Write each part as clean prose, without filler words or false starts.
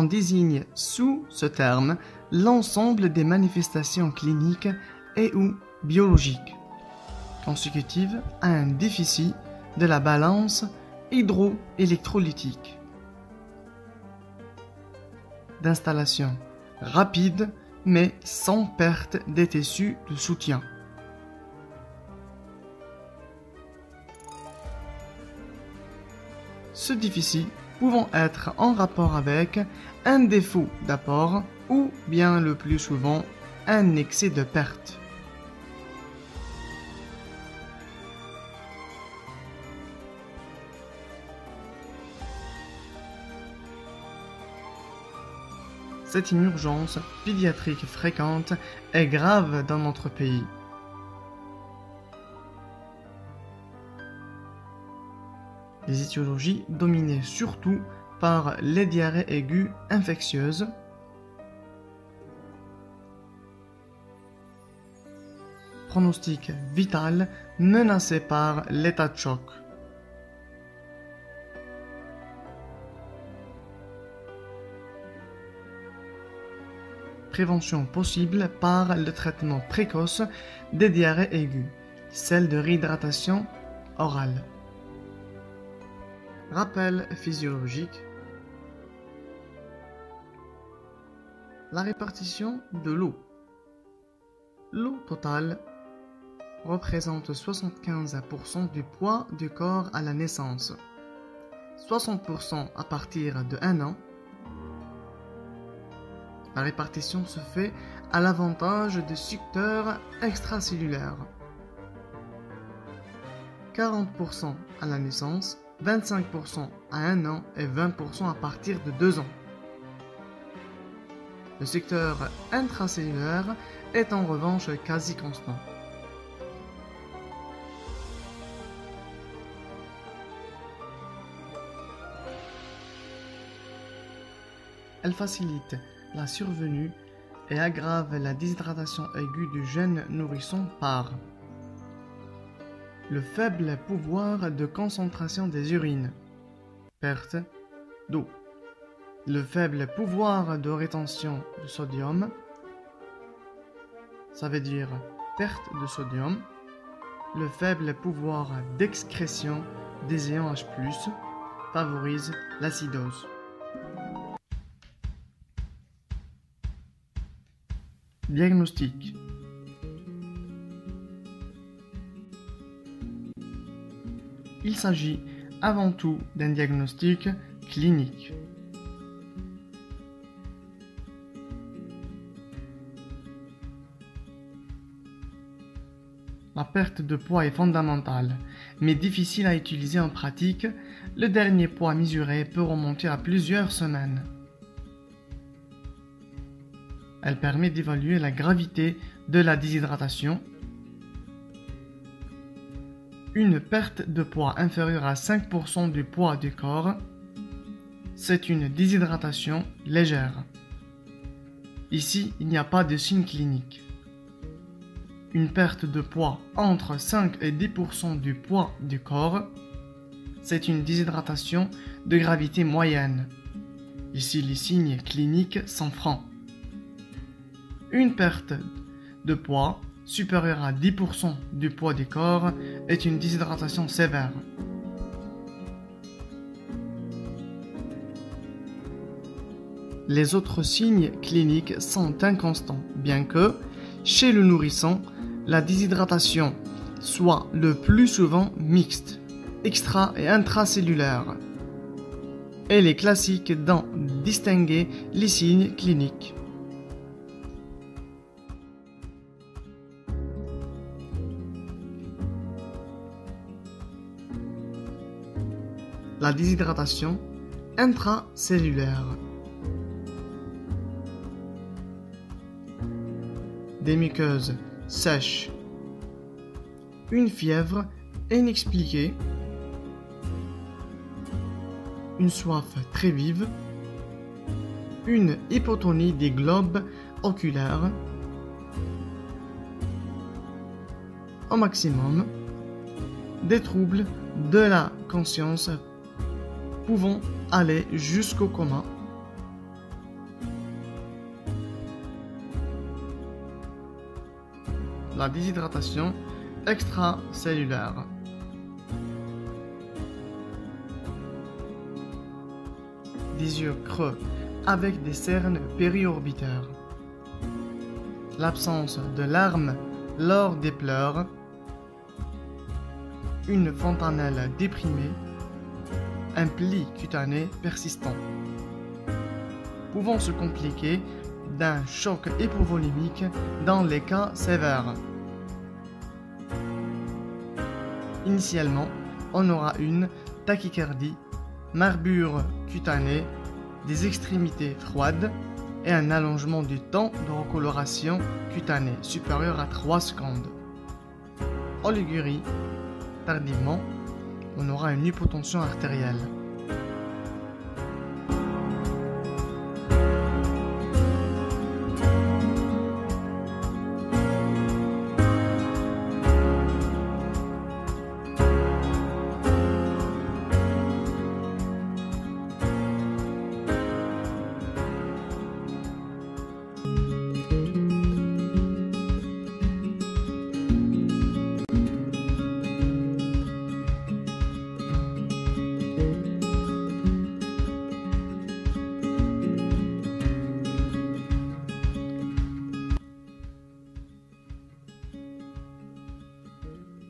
On désigne sous ce terme l'ensemble des manifestations cliniques et ou biologiques consécutives à un déficit de la balance hydroélectrolytique. D'installation rapide mais sans perte des tissus de soutien. Ce déficit pouvant être en rapport avec un défaut d'apport ou bien le plus souvent un excès de perte. C'est une urgence pédiatrique fréquente et grave dans notre pays. Les étiologies dominées surtout par les diarrhées aiguës infectieuses, pronostic vital menacé par l'état de choc. Prévention possible par le traitement précoce des diarrhées aiguës, celle de réhydratation orale. Rappel physiologique. La répartition de l'eau. L'eau totale représente 75% du poids du corps à la naissance, 60% à partir de 1 an. La répartition se fait à l'avantage des sucteurs extracellulaires. 40% à la naissance, 25% à 1 an et 20% à partir de 2 ans. Le secteur intracellulaire est en revanche quasi constant. Elle facilite la survenue et aggrave la déshydratation aiguë du jeune nourrisson par le faible pouvoir de concentration des urines, perte d'eau, le faible pouvoir de rétention de sodium, ça veut dire perte de sodium, le faible pouvoir d'excrétion des ions H+, favorise l'acidose. Diagnostic. Il s'agit avant tout d'un diagnostic clinique. La perte de poids est fondamentale, mais difficile à utiliser en pratique. Le dernier poids mesuré peut remonter à plusieurs semaines. Elle permet d'évaluer la gravité de la déshydratation. Une perte de poids inférieure à 5% du poids du corps, c'est une déshydratation légère. Ici, il n'y a pas de signe clinique. Une perte de poids entre 5 et 10% du poids du corps, c'est une déshydratation de gravité moyenne. Ici, les signes cliniques sont francs. Une perte de poids supérieure à 10% du poids du corps est une déshydratation sévère. Les autres signes cliniques sont inconstants, bien que, chez le nourrisson, la déshydratation soit le plus souvent mixte, extra- et intracellulaire. Elle est classique d'en distinguer les signes cliniques. La déshydratation intracellulaire. Des muqueuses sèches. Une fièvre inexpliquée. Une soif très vive. Une hypotonie des globes oculaires. Au maximum, des troubles de la conscience pouvant aller jusqu'au coma, la déshydratation extracellulaire. Des yeux creux avec des cernes périorbitaires. L'absence de larmes lors des pleurs. Une fontanelle déprimée. Un pli cutané persistant. Pouvant se compliquer d'un choc hypovolimique dans les cas sévères. Initialement, on aura une tachycardie, marbrure cutanée, des extrémités froides et un allongement du temps de recoloration cutanée supérieur à 3 secondes. Oligurie, tardivement, on aura une hypotension artérielle.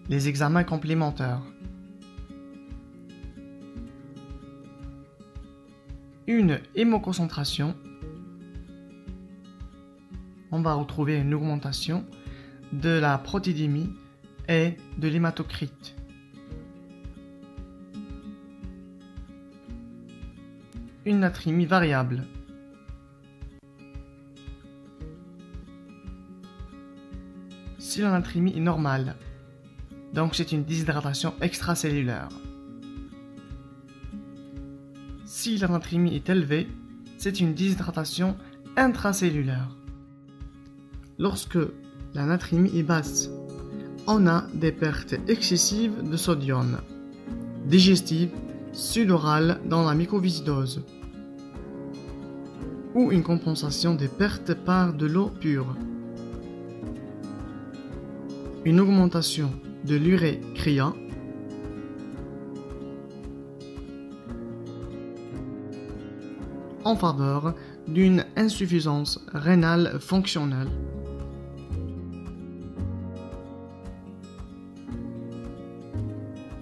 Les examens complémentaires. Une hémoconcentration. On va retrouver une augmentation de la protidémie et de l'hématocrite. Une natrémie variable. Si la natrémie est normale, donc c'est une déshydratation extracellulaire. Si la natrémie est élevée, c'est une déshydratation intracellulaire. Lorsque la natrémie est basse, on a des pertes excessives de sodium, digestives, sudorales dans la mucoviscidose, ou une compensation des pertes par de l'eau pure. Une augmentation de l'urée-cria, en faveur d'une insuffisance rénale fonctionnelle.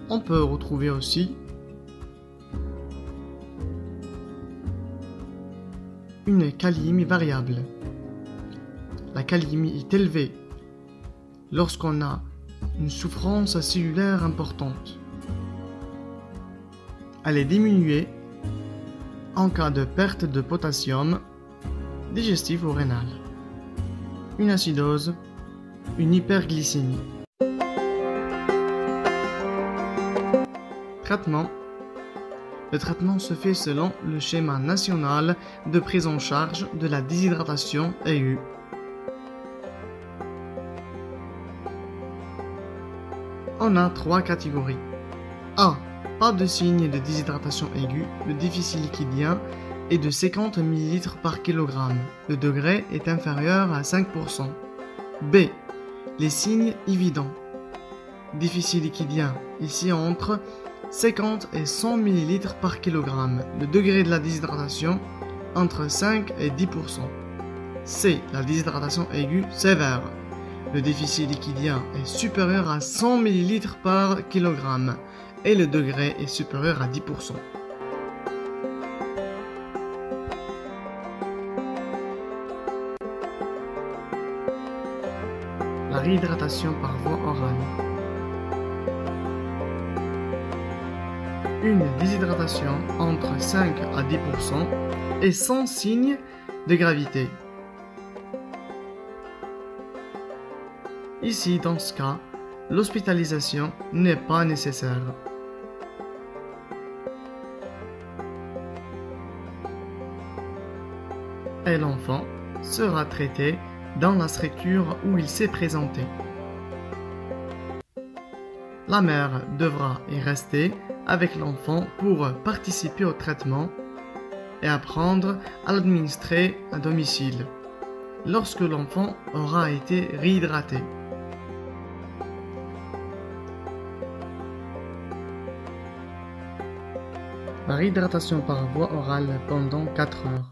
On peut retrouver aussi une kaliémie variable. La kaliémie est élevée lorsqu'on a une souffrance cellulaire importante. Elle est diminuée en cas de perte de potassium, digestif ou rénal. Une acidose, une hyperglycémie. Traitement. Le traitement se fait selon le schéma national de prise en charge de la déshydratation aiguë. On a 3 catégories. A. Pas de signe de déshydratation aiguë, le déficit liquidien est de 50 ml par kg. Le degré est inférieur à 5%. B. Les signes évidents. Déficit liquidien, ici entre 50 et 100 ml par kg. Le degré de la déshydratation, entre 5 et 10%. C. La déshydratation aiguë sévère. Le déficit liquidien est supérieur à 100 ml par kg et le degré est supérieur à 10%. La réhydratation par voie orale. Une déshydratation entre 5 à 10% et sans signe de gravité. Ici, dans ce cas, l'hospitalisation n'est pas nécessaire. Et l'enfant sera traité dans la structure où il s'est présenté. La mère devra y rester avec l'enfant pour participer au traitement et apprendre à l'administrer à domicile lorsque l'enfant aura été réhydraté. La réhydratation par voie orale pendant 4 heures.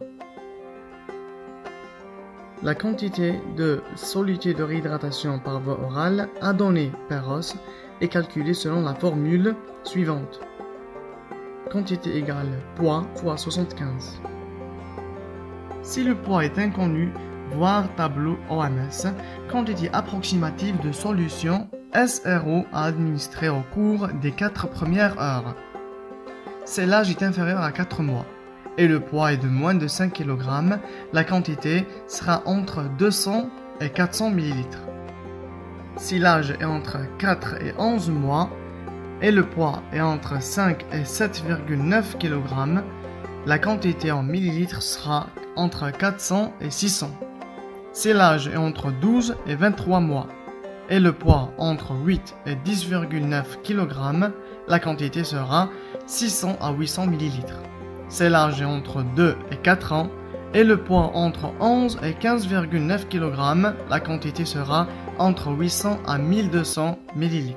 La quantité de soluté de réhydratation par voie orale à donner par os est calculée selon la formule suivante. Quantité égale poids fois 75. Si le poids est inconnu, voir tableau OMS, quantité approximative de solution SRO à administrer au cours des 4 premières heures. Si l'âge est inférieur à 4 mois et le poids est de moins de 5 kg, la quantité sera entre 200 et 400 ml. Si l'âge est entre 4 et 11 mois et le poids est entre 5 et 7,9 kg, la quantité en millilitres sera entre 400 et 600. Si l'âge est entre 12 et 23 mois et le poids entre 8 et 10,9 kg, la quantité sera 600 à 800 ml. Si l'âge est entre 2 et 4 ans et le poids entre 11 et 15,9 kg, la quantité sera entre 800 à 1200 ml.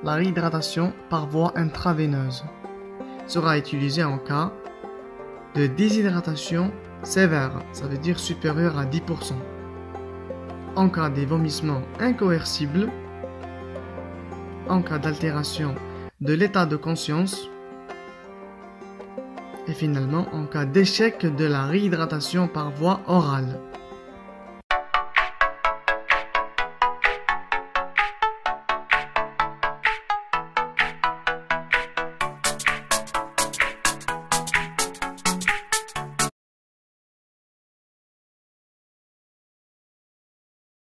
La réhydratation par voie intraveineuse sera utilisée en cas de déshydratation sévère, ça veut dire supérieure à 10%, en cas des vomissements incoercibles, en cas d'altération de l'état de conscience et finalement en cas d'échec de la réhydratation par voie orale.